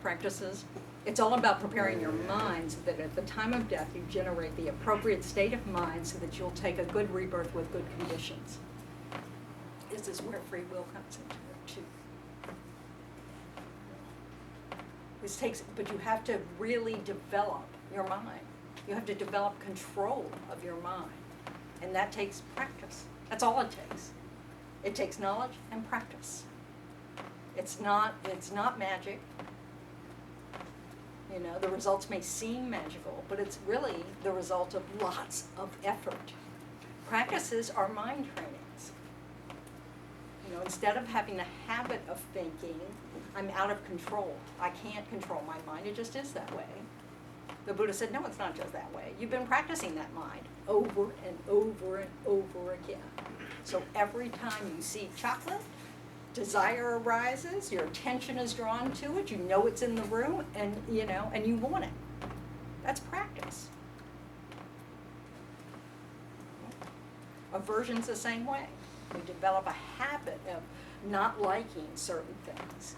practices. It's all about preparing your mind so that at the time of death you generate the appropriate state of mind so that you'll take a good rebirth with good conditions. This is where free will comes into it too. This takes, but you have to really develop your mind. You have to develop control of your mind. And that takes practice. That's all it takes. It takes knowledge and practice. It's not magic. You know, the results may seem magical, but it's really the result of lots of effort. Practices are mind trainings. You know, instead of having a habit of thinking, I'm out of control. I can't control my mind. It just is that way. The Buddha said, no, it's not just that way. You've been practicing that mind over and over and over again. So every time you see chocolate, desire arises, your attention is drawn to it, you know it's in the room, and you know, and you want it. That's practice. Aversion's the same way. We develop a habit of not liking certain things,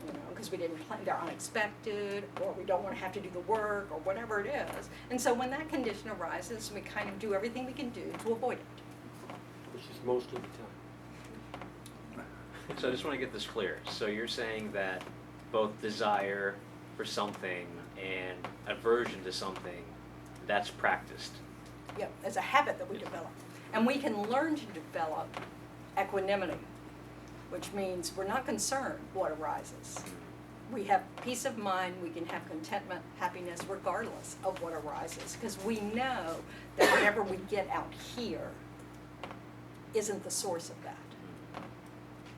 you know, because we didn't plan, they're unexpected, or we don't want to have to do the work, or whatever it is. And so when that condition arises, we kind of do everything we can do to avoid it. Which is most of the time. So I just want to get this clear. So you're saying that both desire for something and aversion to something, that's practiced. Yep, it's a habit that we develop. And we can learn to develop equanimity, which means we're not concerned what arises. We have peace of mind, we can have contentment, happiness, regardless of what arises, because we know that whatever we get out here isn't the source of that.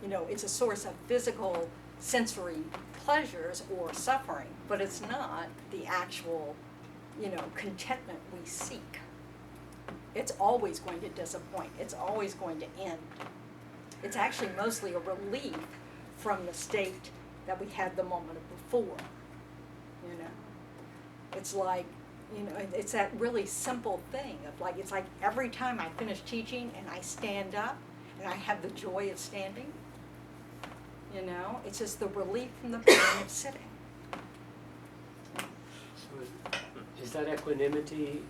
You know, it's a source of physical, sensory pleasures or suffering, but it's not the actual, you know, contentment we seek. It's always going to disappoint. It's always going to end. It's actually mostly a relief from the state that we had the moment before, you know. It's like, you know, it's that really simple thing of like, it's like every time I finish teaching and I stand up and I have the joy of standing, you know, it's just the relief from the pain of sitting. So is that equanimity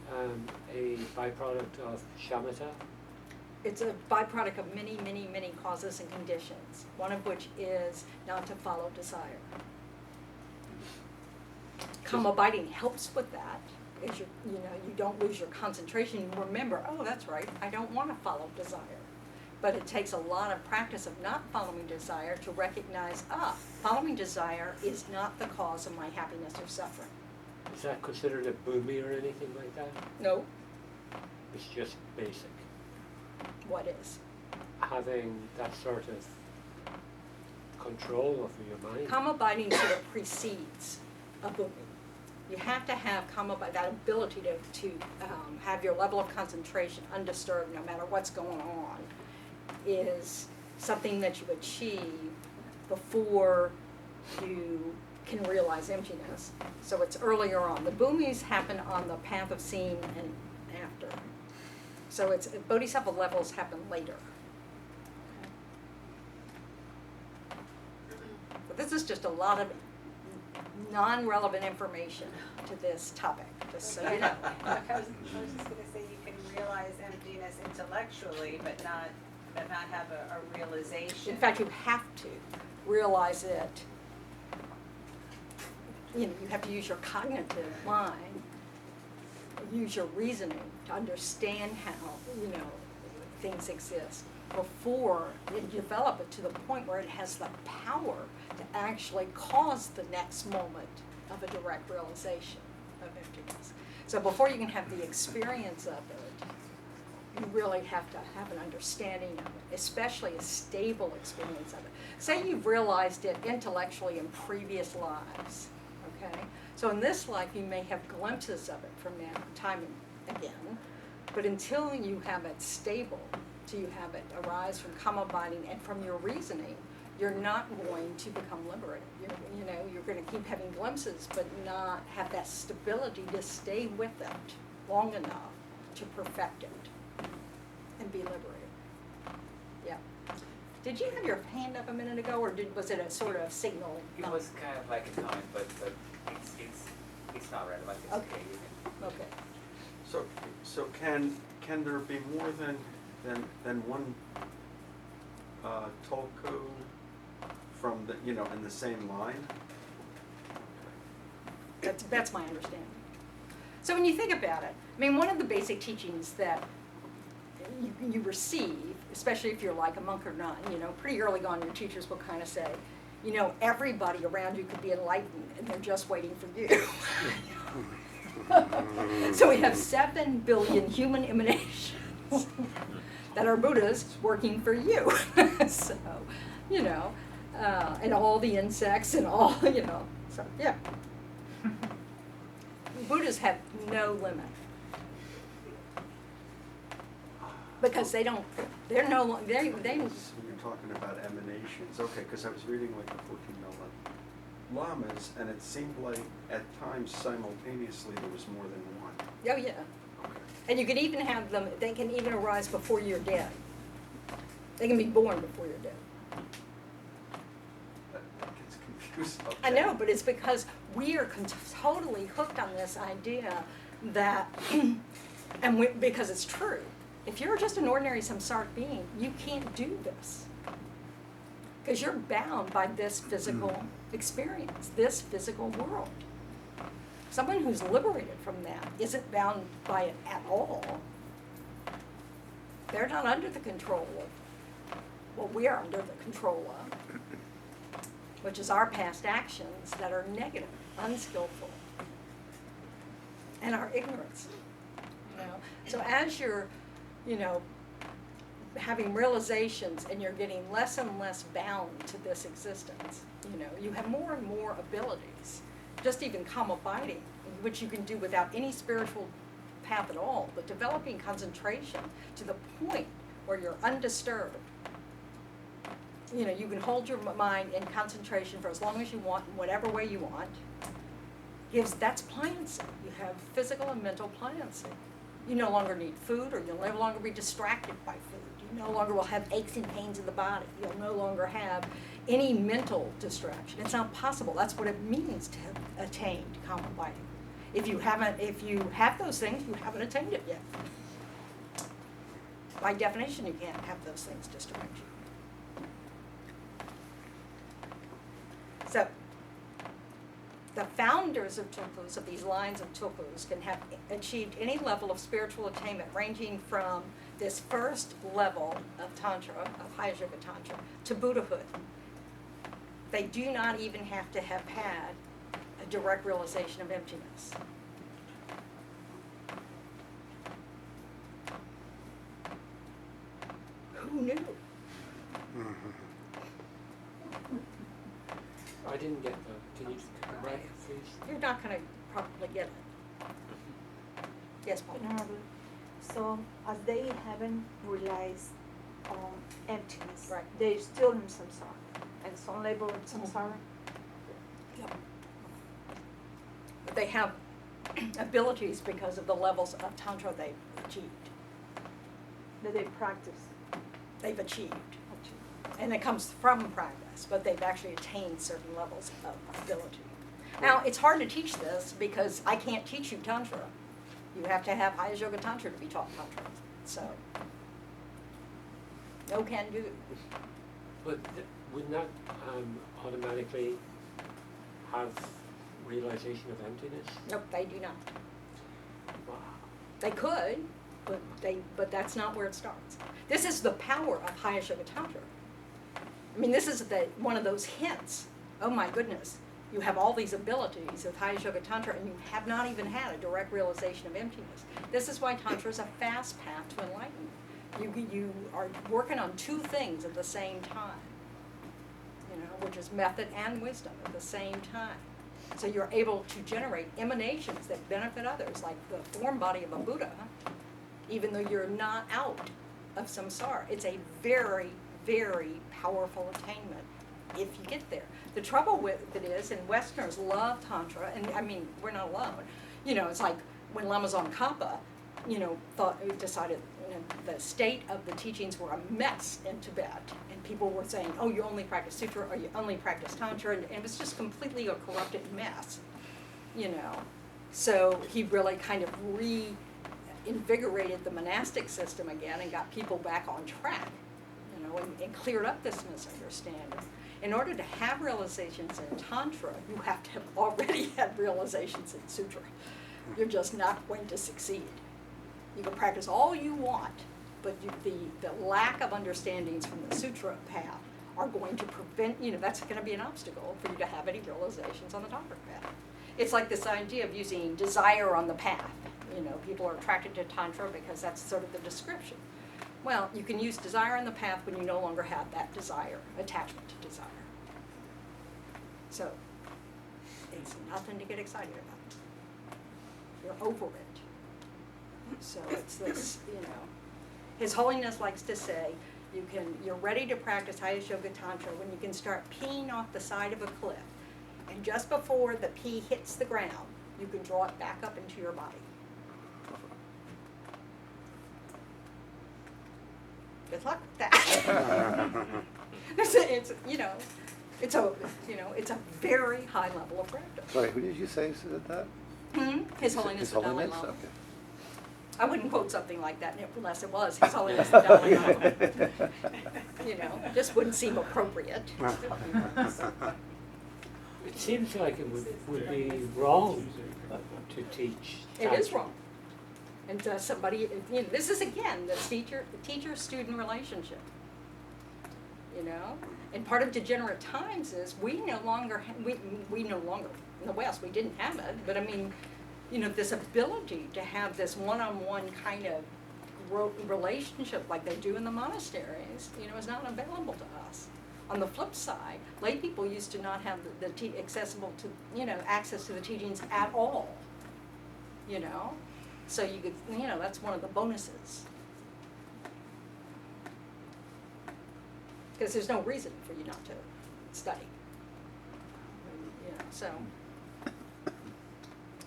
a byproduct of shamatha? It's a byproduct of many, many, many causes and conditions, one of which is not to follow desire. Calm abiding helps with that. Is you know, you don't lose your concentration. You remember, oh, that's right, I don't want to follow desire. But it takes a lot of practice of not following desire to recognize, following desire is not the cause of my happiness or suffering. Is that considered a bhumi or anything like that? No. It's just basic. What is? Having that sort of control over your mind. Calm abiding sort of precedes a bhumi. You have to have that ability to have your level of concentration undisturbed no matter what's going on is something that you achieve before you can realize emptiness. So it's earlier on. The bhumis happen on the path of seeing and after. So it's bodhisattva levels happen later. But this is just a lot of non-relevant information to this topic, just so you know. I was just going to say you can realize emptiness intellectually, but not have a realization. In fact, you have to realize it. You know, you have to use your cognitive mind, use your reasoning to understand how, you know, things exist before you develop it to the point where it has the power to actually cause the next moment of a direct realization of emptiness. So before you can have the experience of it, you really have to have an understanding of it, especially a stable experience of it. Say you've realized it intellectually in previous lives, okay? So in this life, you may have glimpses of it from time and again, but until you have it stable, till you have it arise from calm abiding and from your reasoning, you're not going to become liberated. You're going to keep having glimpses, but not have that stability to stay with it long enough to perfect it and be liberated. Yeah. Did you have your hand up a minute ago, or was it a sort of signal? It was kind of like a comment, but all right. Like it's Okay. okay. You can. Okay. So can there be more than one tulku from the, in the same line? That's my understanding. So when you think about it, I mean, one of the basic teachings that you receive, especially if you're like a monk or nun, pretty early on your teachers will kind of say, everybody around you could be enlightened and they're just waiting for you. So we have 7 billion human emanations that are Buddhas working for you. So, and all the insects and all, so yeah. Buddhas have no limit. Because they're no longer, they When you're talking about emanations, okay, because I was reading like the 14 Lamas, and it seemed like at times simultaneously there was more than one. oh yeah. Okay. And you can even have them, they can even arise before you're dead. They can be born before you're dead. That gets confusing. Okay. I know, but it's because we are totally hooked on this idea that, because it's true, if you're just an ordinary samsaric being, you can't do this. Because you're bound by this physical experience, this physical world. Someone who's liberated from that isn't bound by it at all. They're not under the control of what we are under the control of, which is our past actions that are negative, unskillful, and our ignorance. So as you're, having realizations and you're getting less and less bound to this existence, you have more and more abilities, just even calm abiding, which you can do without any spiritual path at all, but developing concentration to the point where you're undisturbed. You can hold your mind in concentration for as long as you want, in whatever way you want. That's pliancy. You have physical and mental pliancy. You no longer need food, or you'll no longer be distracted by food. You no longer will have aches and pains in the body. You'll no longer have any mental distraction. It's not possible. That's what it means to have attained calm abiding. If you have those things, you haven't attained it yet. By definition, you can't have those things distract you. So, the founders of tulkus, of these lines of tulkus, can have achieved any level of spiritual attainment, ranging from this first level of Tantra, of High Yoga Tantra, to Buddhahood. They do not even have to have had a direct realization of emptiness. Who knew? I didn't get that. Can you come back, please? You're not going to probably get it. Yes, Paul? Venerable. So, as they haven't realized emptiness, Right. they're still in samsara, and some level of samsara. Yep. But they have abilities because of the levels of Tantra they've achieved. That they practice. They've achieved. And it comes from practice, but they've actually attained certain levels of ability. Now, it's hard to teach this because I can't teach you Tantra. You have to have High Yoga Tantra to be taught Tantra. So, no can do. But would not automatically have realization of emptiness? Nope, they do not. Wow. They could, but that's not where it starts. This is the power of High Yoga Tantra. I mean, this is one of those hints. Oh my goodness, you have all these abilities of High Yoga Tantra, and you have not even had a direct realization of emptiness. This is why Tantra is a fast path to enlightenment. You are working on two things at the same time, which is method and wisdom at the same time. So you're able to generate emanations that benefit others, like the form body of a Buddha, even though you're not out of samsara. It's a very, very powerful attainment if you get there. The trouble with it is, and Westerners love Tantra, and I mean, we're not alone. It's like when Lama Tsongkhapa, decided the state of the teachings were a mess in Tibet, and people were saying, oh, you only practice Sutra, or you only practice Tantra, and it was just completely a corrupted mess, So he really kind of reinvigorated the monastic system again and got people back on track, you know, and cleared up this misunderstanding. In order to have realizations in Tantra, you have to have already had realizations in Sutra. You're just not going to succeed. You can practice all you want, but the lack of understandings from the Sutra path are going to prevent, you know, that's going to be an obstacle for you to have any realizations on the Tantric path. It's like this idea of using desire on the path. You know, people are attracted to Tantra because that's sort of the description. Well, you can use desire on the path when you no longer have that desire, attachment to desire. So, it's nothing to get excited about. You're over it. So it's this, you know. His Holiness likes to say, you're ready to practice highest yoga tantra when you can start peeing off the side of a cliff. And just before the pee hits the ground, you can draw it back up into your body. Good luck with that. It's a very high level of practice. Sorry, who did you say said that? His Holiness His the Dalai Holiness? Lama. Okay. I wouldn't quote something like that unless it was His Holiness the Dalai Lama. You know, just wouldn't seem appropriate. It seems like it would be wrong to teach It is Tantra. wrong. And somebody, you know, this is again the teacher-student relationship. You know, and part of degenerate times is we no longer in the West we didn't have it, but I mean, you know, this ability to have this one-on-one kind of relationship like they do in the monasteries, you know, is not available to us. On the flip side, lay people used to not have accessible to, you know, access to the teachings at all. You know, so you could, you know, that's one of the bonuses. Because there's no reason for you not to study. You know, so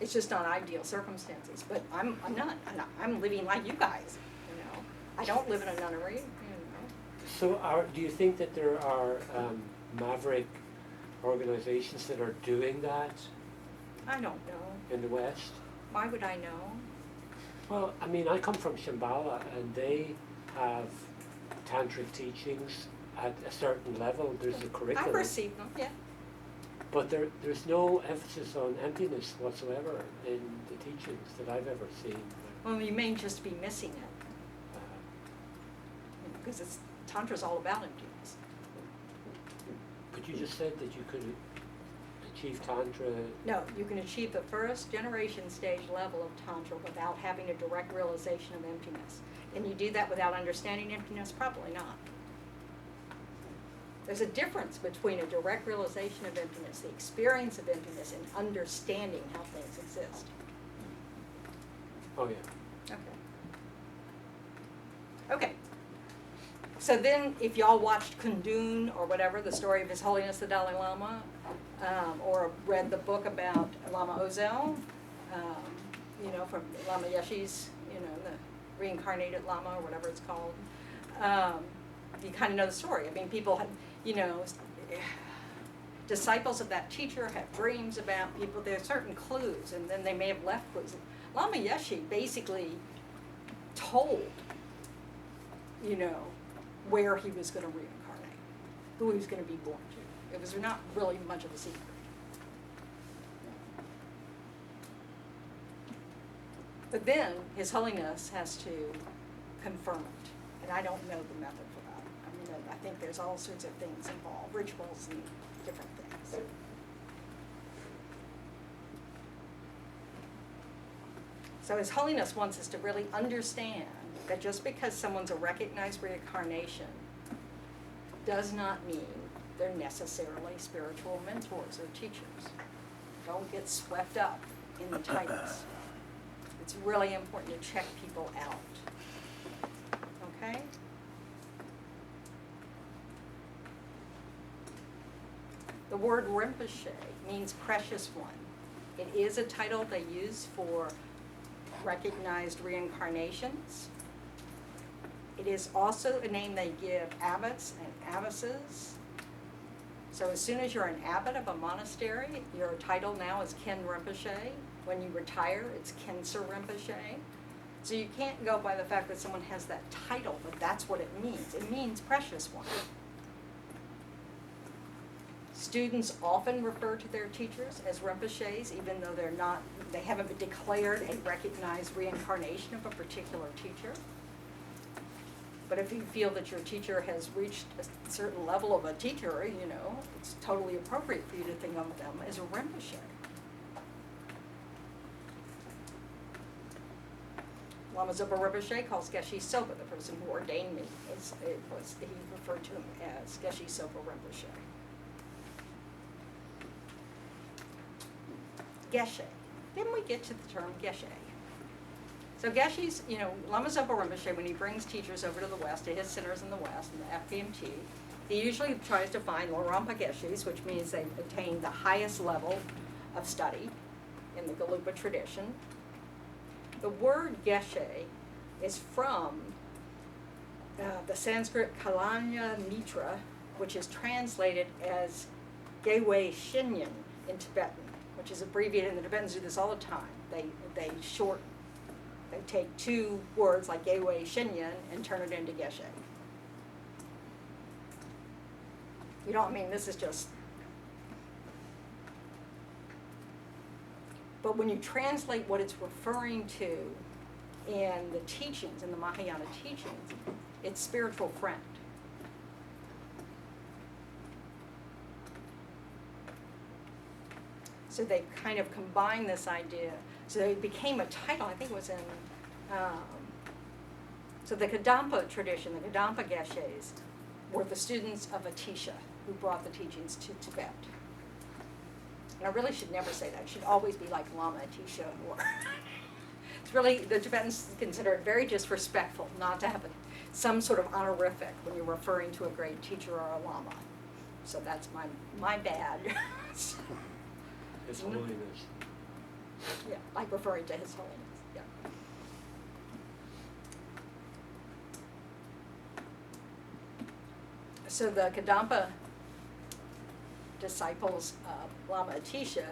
it's just not ideal circumstances. But I'm not. I'm living like you guys. You know, I don't live in a nunnery. You know. So do you think that there are maverick organizations that are doing that I don't know. in the West? Why would I know? Well, I mean, I come from Shambhala, and they have tantric teachings at a certain level. There's a curriculum. I've received them. Yeah. But there's no emphasis on emptiness whatsoever in the teachings that I've ever seen. Well, you may just be missing it because it's Tantra's all about emptiness. But you just said that you could achieve Tantra. No, you can achieve the first generation stage level of Tantra without having a direct realization of emptiness. Can you do that without understanding emptiness? Probably not. There's a difference between a direct realization of emptiness, the experience of emptiness, and understanding how things exist. Oh, yeah. Okay. So then, if y'all watched Kundun or whatever, the story of His Holiness the Dalai Lama, or read the book about Lama Ozel, you know, from Lama Yeshe's, you know, the reincarnated Lama or whatever it's called, you kind of know the story. I mean, people have, you know, disciples of that teacher have dreams about people. There are certain clues, and then they may have left clues. Lama Yeshe basically told, you know, where he was going to reincarnate, who he was going to be born to. It was not really much of a secret. But then His Holiness has to confirm it, and I don't know the method for that. I mean, I think there's all sorts of things involved, rituals and different things. So His Holiness wants us to really understand that just because someone's a recognized reincarnation does not mean they're necessarily spiritual mentors or teachers. Don't get swept up in the titles. It's really important to check people out. Okay? The word Rinpoche means precious one. It is a title they use for recognized reincarnations. It is also a name they give abbots and abbesses. So as soon as you're an abbot of a monastery, your title now is Ken Rinpoche. When you retire, it's Kensur Rinpoche. So you can't go by the fact that someone has that title, but that's what it means. It means precious one. Students often refer to their teachers as Rinpoches, even though they haven't declared a recognized reincarnation of a particular teacher. But if you feel that your teacher has reached a certain level of a teacher, it's totally appropriate for you to think of them as a Rinpoche. Lama Zopa Rinpoche calls Geshe Sopa, the person who ordained me, he referred to him as Geshe Sopa Rinpoche. Geshe. Then we get to the term Geshe. So Geshe's, Lama Zopa Rinpoche, when he brings teachers over to the West, to his centers in the West, in the FPMT, he usually tries to find Larampa Geshes, which means they've attained the highest level of study in the Galupa tradition. The word Geshe is from the Sanskrit Kalanya Mitra, which is translated as Gewei Shinyan in Tibetan, which is abbreviated, and the Tibetans do this all the time. They take two words like Gewei Shinyan and turn it into Geshe. This is just. But when you translate what it's referring to in the teachings, in the Mahayana teachings, it's spiritual friend. So they kind of combined this idea. So it became a title, I think it was in, so the Kadampa tradition, the Kadampa Geshes, were the students of Atisha who brought the teachings to Tibet. And I really should never say that. It should always be like Lama Atisha, or it's really, the Tibetans consider it very disrespectful not to have some sort of honorific when you're referring to a great teacher or a Lama. So that's my bad. His Holiness. Yeah, like referring to His Holiness, yeah. So the Kadampa disciples of Lama Atisha,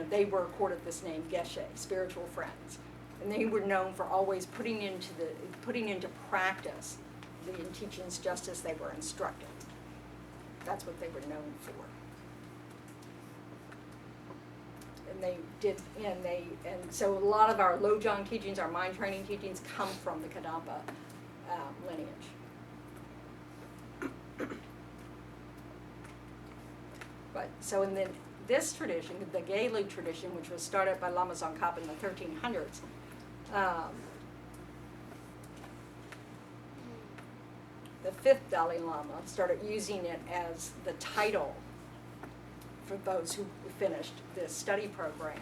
they were accorded this name Geshe, spiritual friends. And they were known for always putting into practice the teachings just as they were instructed. That's what they were known for. And so a lot of our Lojong teachings, our mind training teachings, come from the Kadampa lineage. But so in this tradition, the Galu tradition, which was started by Lama Tsongkhapa in the 1300s, the fifth Dalai Lama started using it as the title for those who finished this study program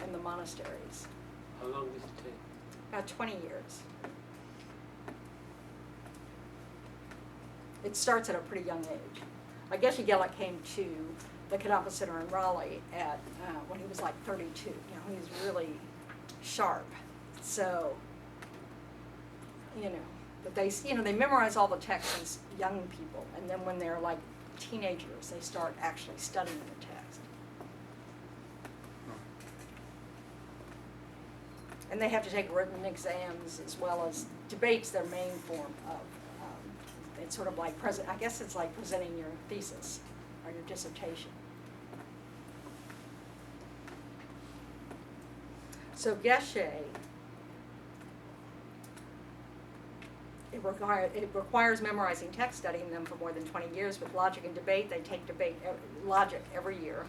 in the monasteries. How long does it take? About 20 years. It starts at a pretty young age. I guess Geshe came to the Kadampa Center in Raleigh at when he was like 32. He was really sharp. So, but they memorize all the texts as young people, and then when they're like teenagers, they start actually studying the text. And they have to take written exams as well as debates, their main form of, it's sort of like, I guess it's like presenting your thesis or your dissertation. So Geshe, it requires memorizing text, studying them for more than 20 years with logic and debate. They take logic every year.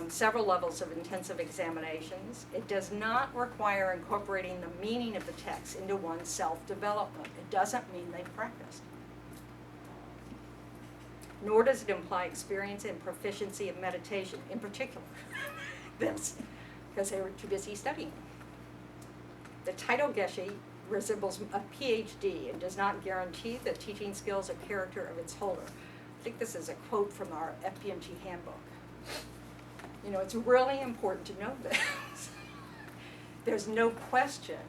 Several levels of intensive examinations. It does not require incorporating the meaning of the text into one's self-development. It doesn't mean they've practiced. Nor does it imply experience and proficiency of meditation, in particular, this, because they were too busy studying. The title Geshe resembles a PhD and does not guarantee the teaching skills or character of its holder. I think this is a quote from our FPMT handbook. It's really important to know this. There's no question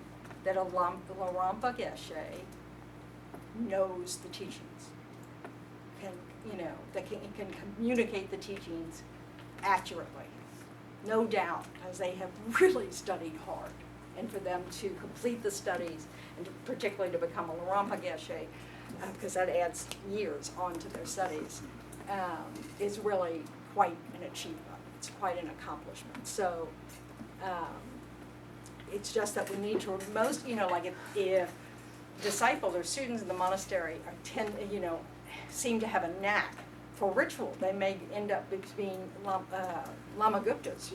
that a Larampa Geshe knows the teachings. can, that can communicate the teachings accurately. No doubt, because they have really studied hard. And for them to complete the studies, and particularly to become a Larampa Geshe, because that adds years onto their studies, is really quite an achievement. It's quite an accomplishment. So it's just that we need to, most, like if disciples or students in the monastery seem to have a knack for ritual, they may end up being Lama Guptas.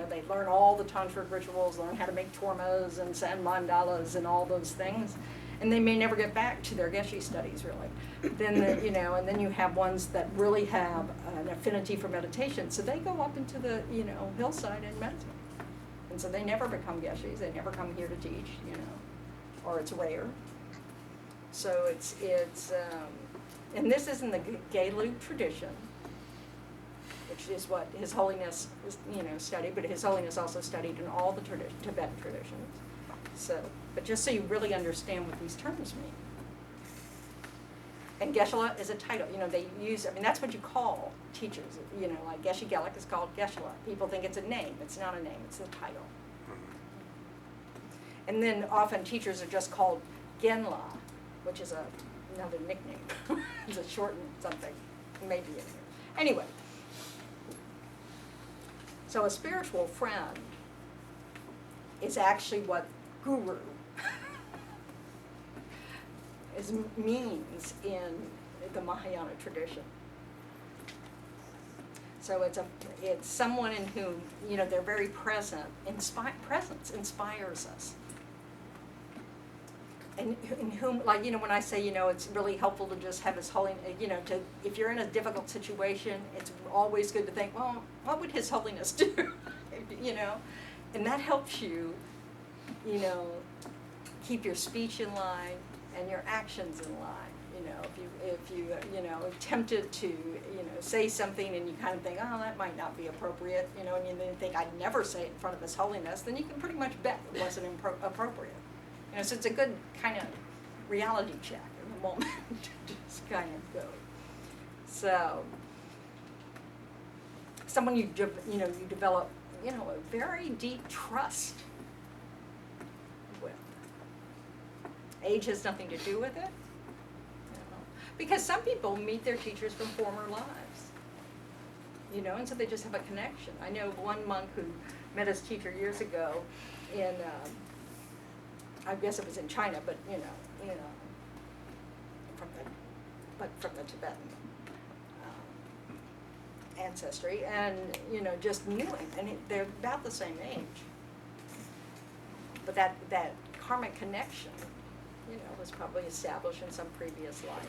They learn all the tantric rituals, learn how to make tormas and sand mandalas and all those things, and they may never get back to their Geshe studies really. Then and then you have ones that really have an affinity for meditation, so they go up into the hillside and meditate, and so they never become Geshes. They never come here to teach, or it's rare. So it's and this is in the Galu tradition, which is what His Holiness studied, but His Holiness also studied in all the Tibetan traditions. So, but just so you really understand what these terms mean. And Geshe-la is a title. They use, that's what you call teachers. Like Geshe Gelik is called Geshe-la. People think it's a name. It's not a name. It's a title. And then often teachers are just called Genla, which is another nickname. It's a shortened something, maybe. Anyway, so a spiritual friend is actually what guru means in the Mahayana tradition. So it's someone in whom they're very present. Presence inspires us. And in whom, like, when I say, it's really helpful to just have His Holiness, if you're in a difficult situation, it's always good to think, well, what would His Holiness do? And that helps you, keep your speech in line and your actions in line. If you are tempted to, say something and you kind of think, oh, that might not be appropriate, and you then think, I'd never say it in front of His Holiness, then you can pretty much bet it wasn't appropriate. So it's a good kind of reality check in the moment to just kind of go. So, someone you develop, a very deep trust with. Age has nothing to do with it. Because some people meet their teachers from former lives. And so they just have a connection. I know one monk who met his teacher years ago in I guess it was in China, but from the Tibetan ancestry, and just knew him, and they're about the same age. But that karmic connection, was probably established in some previous life.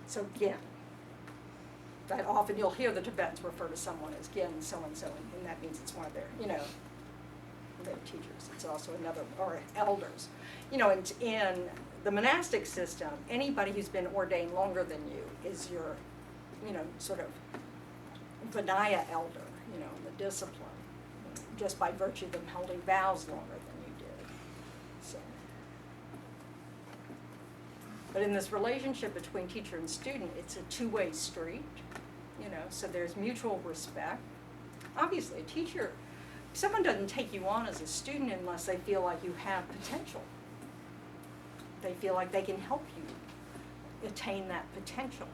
So again. That often you'll hear the Tibetans refer to someone as Gen so-and-so, and that means it's one of their, their teachers. It's also another, or elders. And in the monastic system, anybody who's been ordained longer than you is your, sort of Vinaya elder, the discipline, just by virtue of them holding vows longer than you did. So. But in this relationship between teacher and student, it's a two-way street. So there's mutual respect. Obviously, someone doesn't take you on as a student unless they feel like you have potential. They feel like they can help you attain that potential.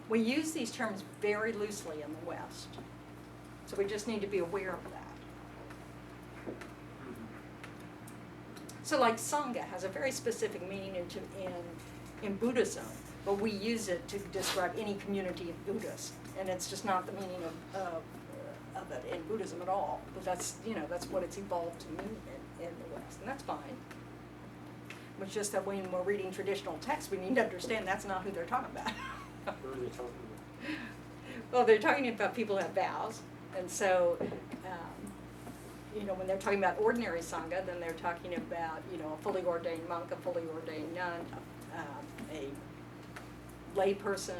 We use these terms very loosely in the West. So we just need to be aware of that. So like Sangha has a very specific meaning in Buddhism, but we use it to describe any community of Buddhists, and it's just not the meaning of it in Buddhism at all. But that's what it's evolved to mean in the West, and that's fine. It's just that when we're reading traditional texts, we need to understand that's not who they're talking about. What are they talking about? Well, they're talking about people who have vows. And so, when they're talking about ordinary Sangha, then they're talking about, a fully ordained monk, a fully ordained nun, a lay person,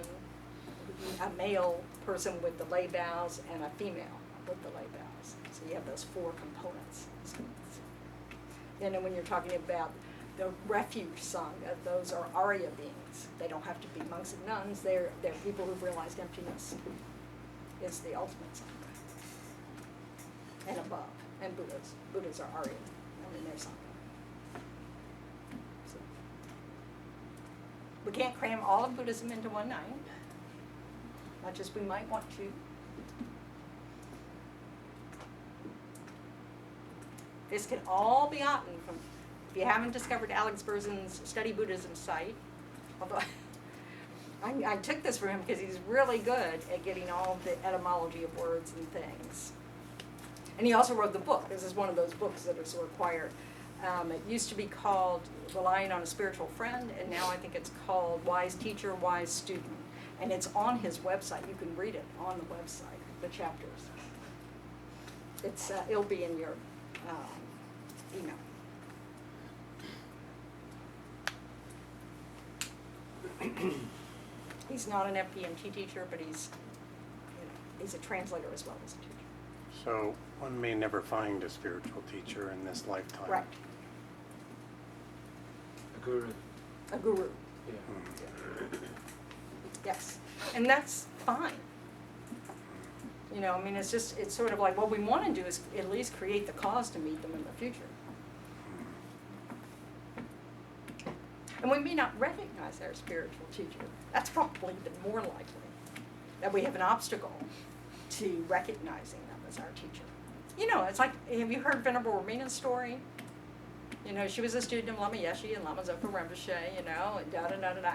a male person with the lay vows, and a female with the lay vows. So you have those 4 components. And then when you're talking about the refuge Sangha, those are Arya beings. They don't have to be monks and nuns. They're people who've realized emptiness is the ultimate Sangha. And above. And Buddhas. Buddhas are Arya. I mean, they're Sangha. So, we can't cram all of Buddhism into one night, much as we might want to. This can all be gotten from, if you haven't discovered Alex Berzin's Study Buddhism site, although I took this from him because he's really good at getting all the etymology of words and things. And he also wrote the book. This is one of those books that is required. It used to be called Relying on a Spiritual Friend, and now I think it's called Wise Teacher, Wise Student. And it's on his website. You can read it on the website, the chapters. It'll be in your email. He's not an FPMT teacher, but he's a translator as well as a teacher. So one may never find a spiritual teacher in this lifetime. Right. A guru. A guru. Yeah. Yes. And that's fine. It's sort of like what we want to do is at least create the cause to meet them in the future. And we may not recognize our spiritual teacher. That's probably even more likely, that we have an obstacle to recognizing them as our teacher. It's like, have you heard Venerable Ramina's story? She was a student of Lama Yeshe and Lama Zopa Rinpoche, and da-da-da-da-da,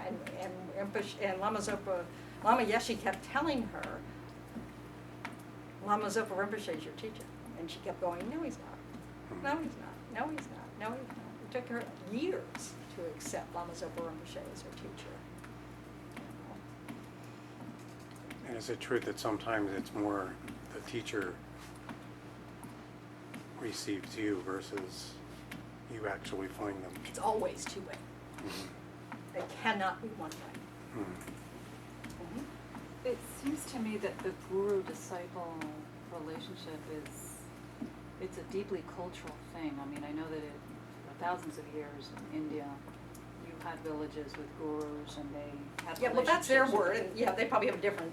and Lama Yeshe kept telling her, Lama Zopa Rinpoche is your teacher. And she kept going, no, he's not. No, he's not. No, he's not. No, he's not. It took her years to accept Lama Zopa Rinpoche as her teacher. And is it true that sometimes it's more the teacher receives you versus you actually find them? It's always two-way. It cannot be one way. It seems to me that the guru-disciple relationship it's a deeply cultural thing. I mean, I know that for thousands of years in India, you had villages with gurus and they had Yeah, well, that's their relationships word, and yeah, they probably have a different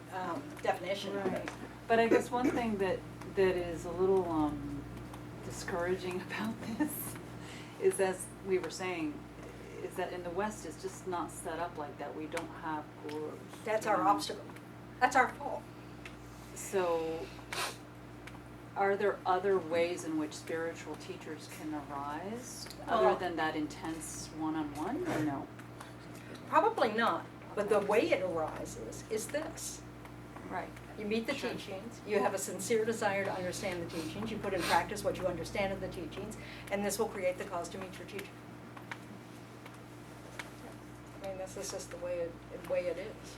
definition of Right. it. But I guess one thing that is a little discouraging about this is, as we were saying, is that in the West it's just not set up like that. We don't have gurus. That's you our know? obstacle. That's our fault. So, are there other ways in which spiritual teachers can arise, Well- other than that intense one-on-one, or no? Probably not, but the way it arises is this. Right. You meet the Sure. teachings, you have a sincere desire to understand the teachings, you put in practice what you understand of the teachings, and this will create the cause to meet your teacher. I mean, this is just the way it is.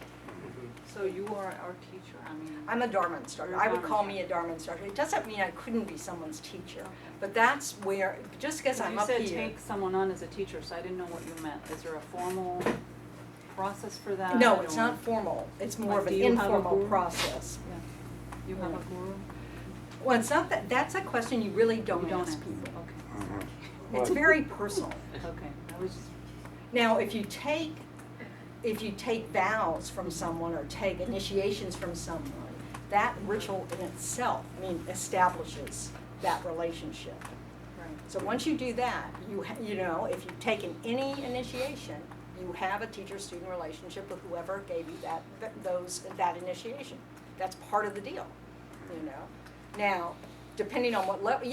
So you are our teacher, I mean. I'm a Dharma instructor. You're a I would Dharma call me a Dharma instructor. It doesn't mean I couldn't be someone's teacher, but that's where, just because I'm You up said here. take someone on as a teacher, so I didn't know what you meant. Is there a formal process for that? No, it's or- not formal. It's more Like, of an do you have a informal guru? process. Yeah. You have a guru? Well, it's not that, that's a question you really don't You don't ask ask. people. Okay, It's very personal. okay, I was just, Now, if you take vows from someone or take initiations from someone, that ritual in itself, establishes that relationship. right. So once you do that, if you've taken any initiation, you have a teacher-student relationship with whoever gave you that initiation. That's part of the deal, Now, depending on what level,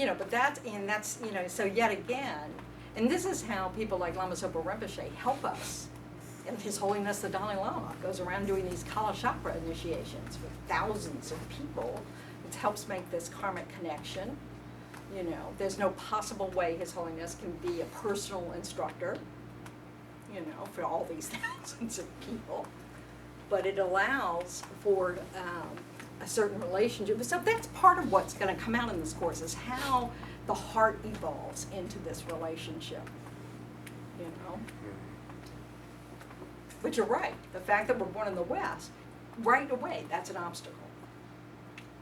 so yet again, and this is how people like Lama Zopa Rinpoche help us. And His Holiness the Dalai Lama goes around doing these Kala Chakra initiations for thousands of people. It helps make this karmic connection. There's no possible way His Holiness can be a personal instructor, for all these thousands of people. But it allows for a certain relationship. So that's part of what's going to come out in this course, is how the heart evolves into this relationship, you know? But you're right, the fact that we're born in the West, right away, that's an obstacle.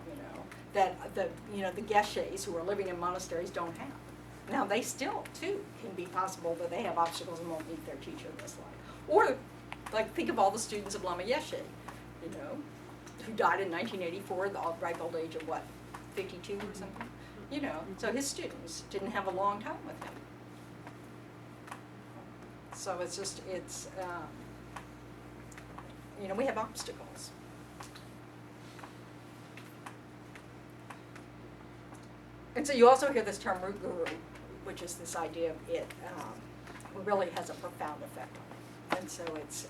You know, that the geshes who are living in monasteries don't have. Now, they still, too, can be possible that they have obstacles and won't meet their teacher in this life. Or, like, think of all the students of Lama Yeshe, you know, who died in 1984 at the ripe old age of, what, 52 or something? You know, so his students didn't have a long time with him. So it's just, you know, we have obstacles. And so you also hear this term root guru, which is this idea of it really has a profound effect on it. And so it's,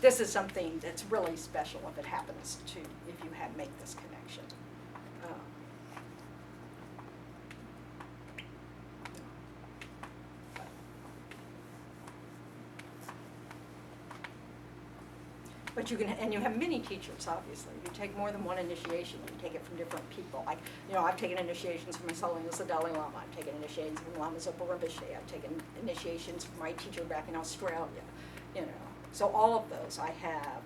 this is something that's really special if it happens to, if you make this connection. But you can, and you have many teachers, obviously. You take more than one initiation. You take it from different people. Like, you know, I've taken initiations from His Holiness the Dalai Lama. I've taken initiations from Lama Zopa Rinpoche. I've taken initiations from my teacher back in Australia. You know, so all of those I have,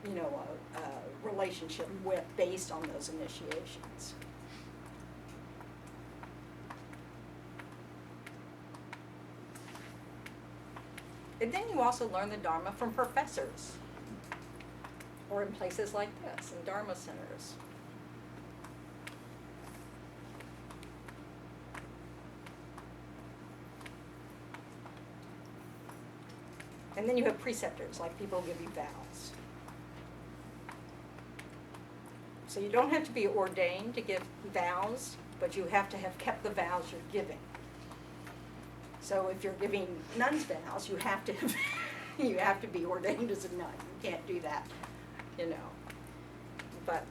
you know, a relationship with based on those initiations. And then you also learn the Dharma from professors. Or in places like this, in Dharma centers. And then you have preceptors, like people who give you vows. So you don't have to be ordained to give vows, but you have to have kept the vows you're giving. So if you're giving nuns vows, you have to you have to be ordained as a nun. You can't do that. You know, but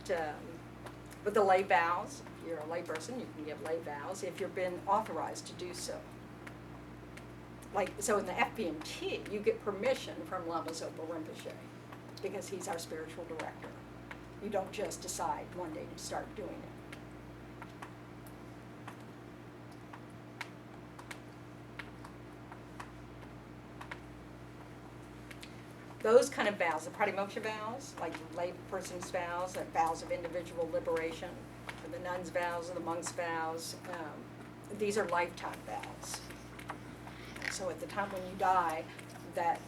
the lay vows, if you're a lay person, you can give lay vows if you've been authorized to do so. Like, so in the FPMT, you get permission from Lama Zopa Rinpoche because he's our spiritual director. You don't just decide one day to start doing it. Those kind of vows, the pratimoksha vows, like the lay person's vows, are vows of individual liberation, or the nun's vows, or the monk's vows, these are lifetime vows. So at the time when you die, that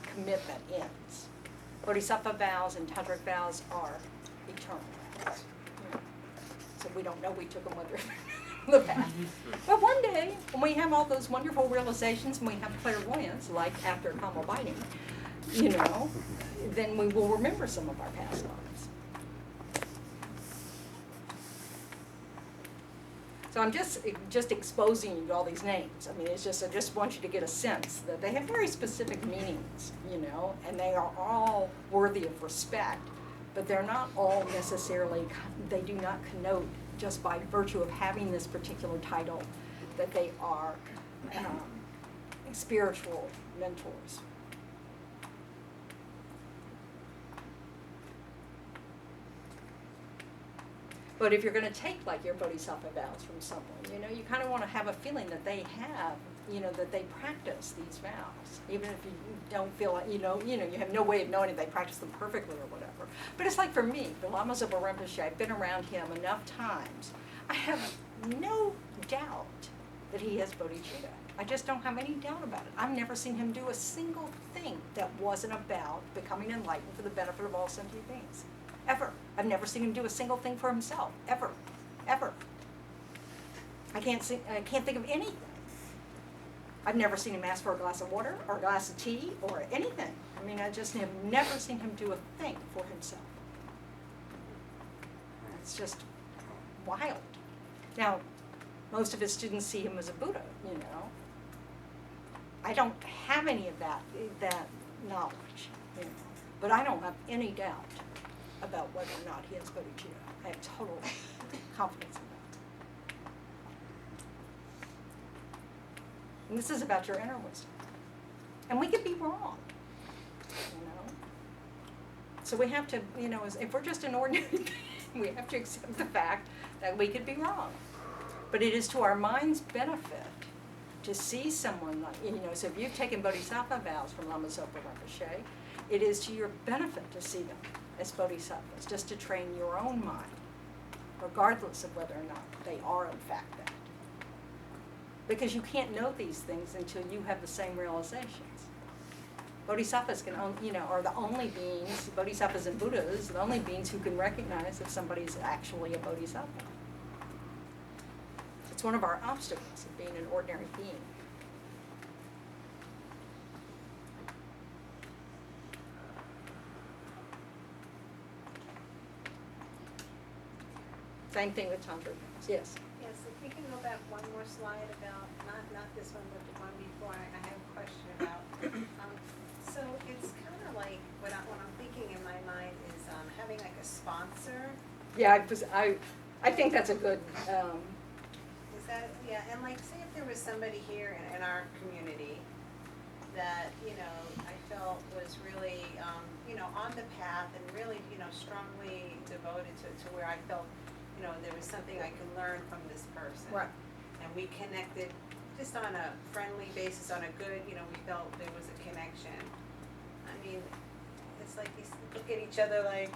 commitment ends. Bodhisattva vows and tantric vows are eternal vows. You know. So we don't know we took them whether the path. But one day, when we have all those wonderful realizations and we have clairvoyance, like after Kamal Binding, you know, then we will remember some of our past lives. So I'm just exposing you to all these names. I mean, it's just, I just want you to get a sense that they have very specific meanings, you know, and they are all worthy of respect, but they're not all necessarily, they do not connote just by virtue of having this particular title that they are spiritual mentors. But if you're going to take like your bodhisattva vows from someone, you know, you kind of want to have a feeling that they have, you know, that they practice these vows, even if you don't feel like, you know, you have no way of knowing if they practice them perfectly or whatever. But it's like for me, the Lama Zopa Rinpoche, I've been around him enough times. I have no doubt that he has bodhicitta. I just don't have any doubt about it. I've never seen him do a single thing that wasn't about becoming enlightened for the benefit of all sentient beings. Ever. I've never seen him do a single thing for himself. Ever. Ever. I can't think of anything. I've never seen him ask for a glass of water or a glass of tea or anything. I mean, I just have never seen him do a thing for himself. It's just wild. Now, most of his students see him as a Buddha, you know. I don't have any of that knowledge, you know. But I don't have any doubt about whether or not he has bodhicitta. I have total confidence in that. And this is about your inner wisdom. And we could be wrong, you know. So we have to, you know, if we're just an ordinary thing, we have to accept the fact that we could be wrong. But it is to our mind's benefit to see someone like, so if you've taken Bodhisattva vows from Lama Zopa Rinpoche, it is to your benefit to see them as bodhisattvas, just to train your own mind, regardless of whether or not they are in fact that. Because you can't know these things until you have the same realizations. Bodhisattvas are the only beings, bodhisattvas and Buddhas, the only beings who can recognize if somebody's actually a bodhisattva. It's one of our obstacles of being an ordinary being. Same thing with Tantra vows, yes. Yes, if we can go back one more slide about, not this one, but the one before, I have a question about. So it's kind of like, what I'm thinking in my mind is having like a sponsor. Yeah, I think that's a good, Is that, yeah, and like, say if there was somebody here in our community that, I felt was really, on the path and really, strongly devoted to where I felt, there was something I could learn from this person. right. And we connected just on a friendly basis, on a good, we felt there was a connection. I mean, it's like you look at each other like,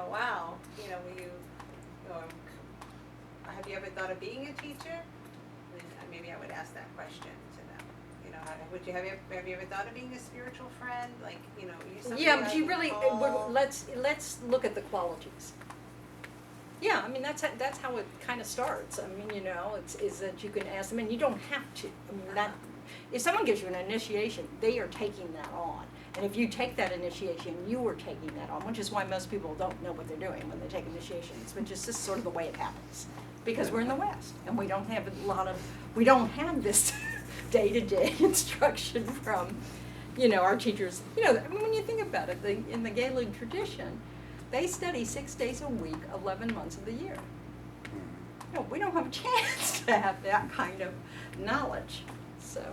wow, will you, have you ever thought of being a teacher? Then maybe I would ask that question to them. Have you ever thought of being a spiritual friend? Like, you somebody Yeah, I but you can really, call? let's look at the qualities. Yeah, I mean, that's how it kind of starts. I mean, is that you can ask them, and you don't have to. I mean, that, if someone gives you an initiation, they are taking that on. And if you take that initiation, you are taking that on, which is why most people don't know what they're doing when they take initiations, which is just sort of the way it happens. Because we're in the West, and we don't have this day-to-day instruction from, our teachers. I mean, when you think about it, in the Gaelic tradition, they study 6 days a week, 11 months of the year. We don't have a chance to have that kind of knowledge, so.